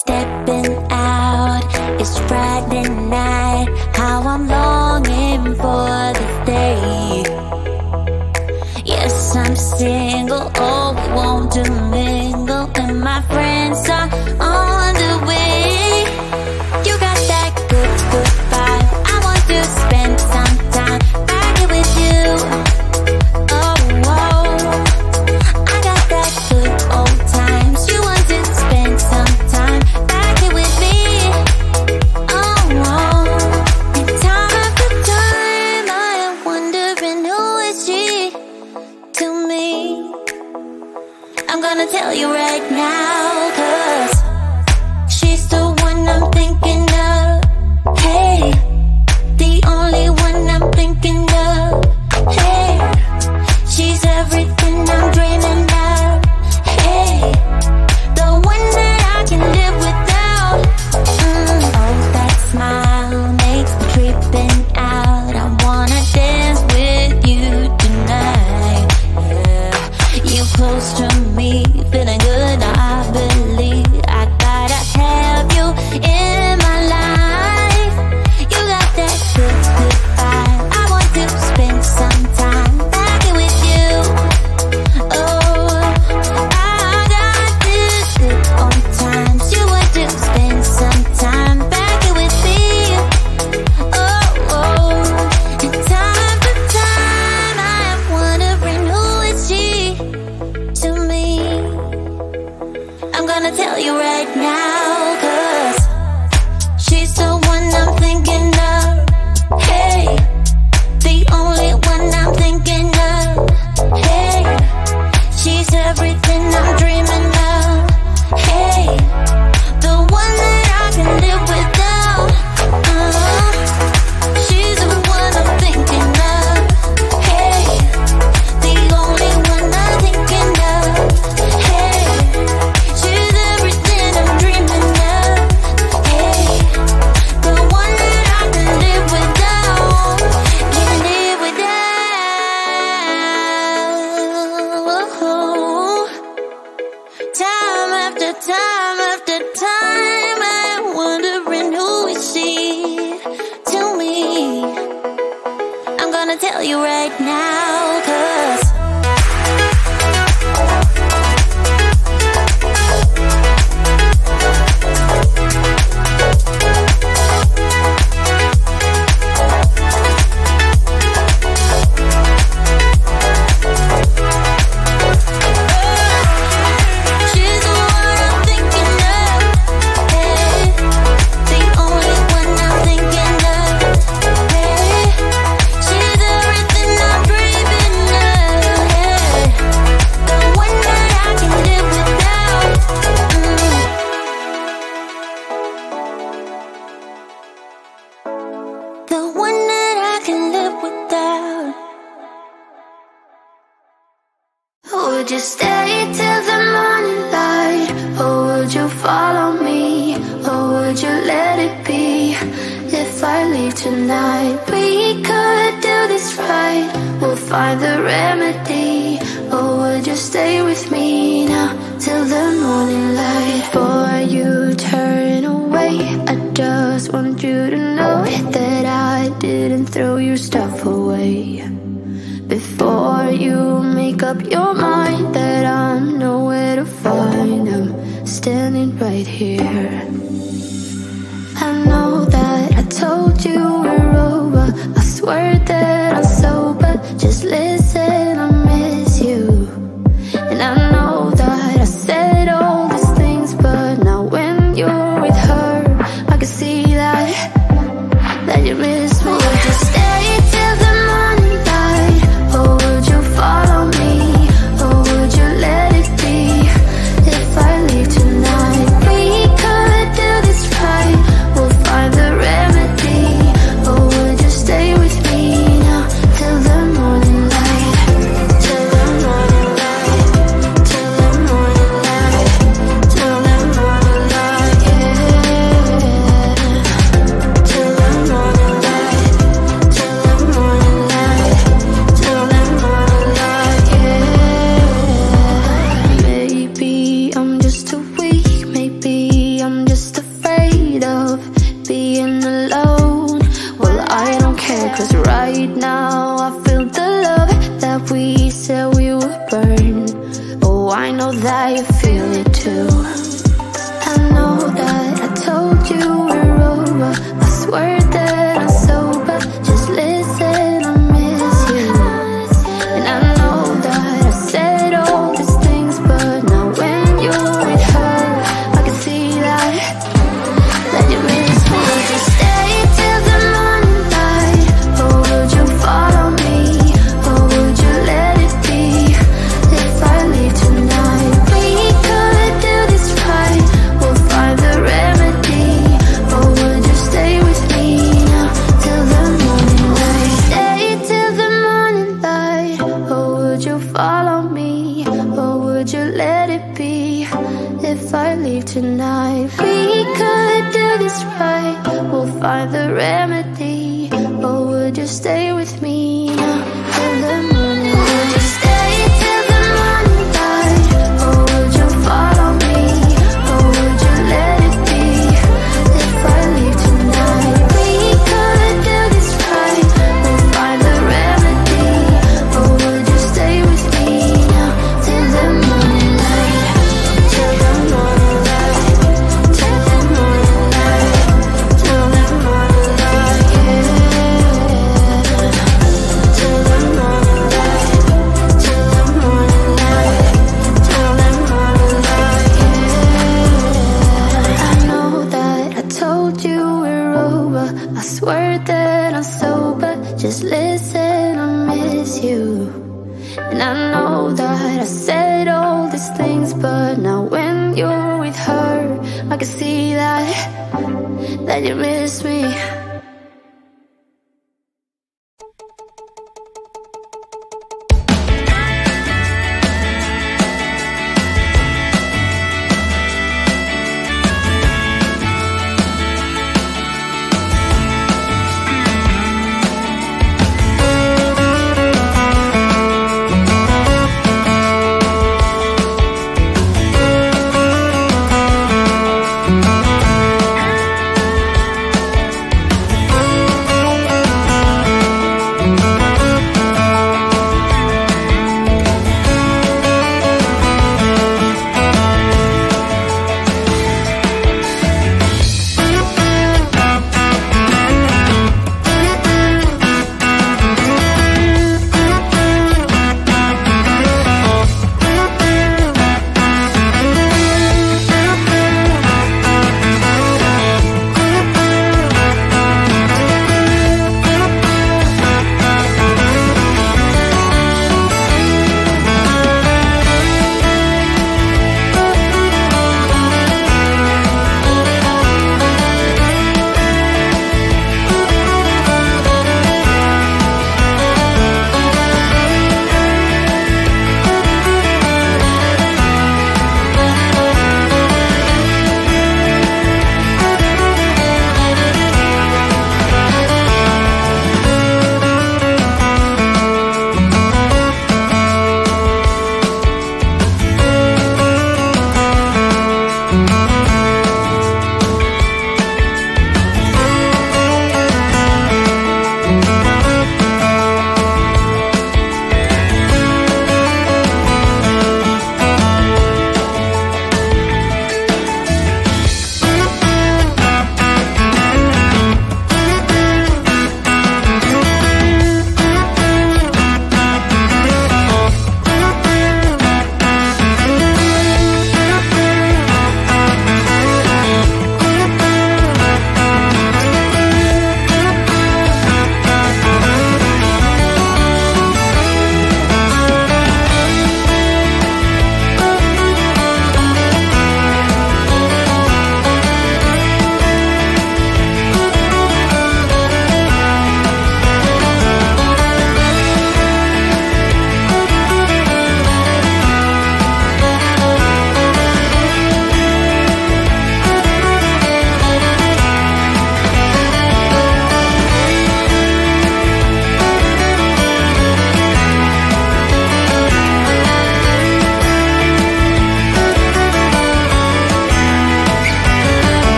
Stepping out, it's Friday night. How I'm longing for this day. Yes, I'm single, oh, we want to mingle, and my friends are on the way. You got that good, good vibe. I want to spend some time back here with you. Oh, oh, I got that good old times. You want to spend some time back here with me. Oh, oh, and time after time I am wondering who is she to me. I'm gonna tell you right now, 'cause she's the one I'm thinking of. Hey, the only one I'm thinking of. Hey, she's everything I'm dreaming of. Hey, the one that I can live without. Oh, that smile makes me creeping out. I wanna dance with you tonight. Yeah, you close to me, feeling good. I believe I gotta have you in my life. You got that good, good vibe. I want to spend some time back here with you. Oh, I got this good old times. You want to spend some time back here with me. Oh, oh, and time after time I am wondering who is she to me. I'm gonna tell you right now, 'cause she's the one I'm thinking of. Hey, the only one I'm thinking of. Hey, she's everything I'm dreaming of. Hey, the one that I can live without. She's the one I'm thinking of. Hey, the only one I'm thinking of. Hey, she's everything I'm dreaming of. Hey, the one that I can live without. Can live without. Time after time after time I'm wondering who is she to me. I'm gonna tell you right now, 'cause she's the one I'm thinking of. Hey, the only one I'm thinking of. Hey, she's everything I'm dreaming of. Hey, the one that I can live without. The one that I can live without. Would you stay till the morning light? Or would you follow me? Or would you let it be? If I leave tonight, we could do this right. We'll find the remedy. Or would you stay with me now till the morning light? Before you turn away, I just want you to know that I didn't throw your stuff away. Before you make up your mind that I'm nowhere to find, I'm standing right here. I know that I told you we're over. I swear that I'm sober. Just listen, I miss you. And I know that I said all these things, but now when you're with her, I can see that you miss me. Would you stay till the morning light? Or would you follow me? Or would you let it be? If I leave tonight, we could do this right. We'll find the remedy. Or would you stay with me now till the morning light? know that you feel it too. I know that I told you we're over. I swear that I'm sober. Just listen, I miss you. And I know that I said all these things, but now when you're with her, I can see that you miss me. Would you stay till the morning light, or would you follow me, or would you let it be? If I leave tonight, we could do this right. We'll find the remedy. Or would you stay with me now till the morning light? Stay till the morning light. Or would you follow me, or would you let it be? If I leave tonight, we could do this right. We'll find the remedy. Or would you stay with me now till the morning light? Would you stay till the morning light, or would you follow me, or would you let it be? If I leave tonight, we could do this right. We'll find the remedy. Or would you stay with me now till the morning light? Till the morning light. Till the morning light. Till the morning light, yeah. Till the morning light. Till the morning light. Till the morning light, yeah. I know that I told you we're over. I swear that I'm sober. Just listen, I miss you. And I know that I said all these things, but now when you're with her, I can see that you miss me.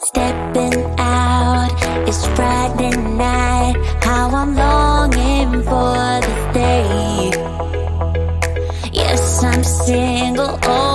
Stepping out, it's Friday night. How I'm longing for this day. Yes, I'm single. Oh,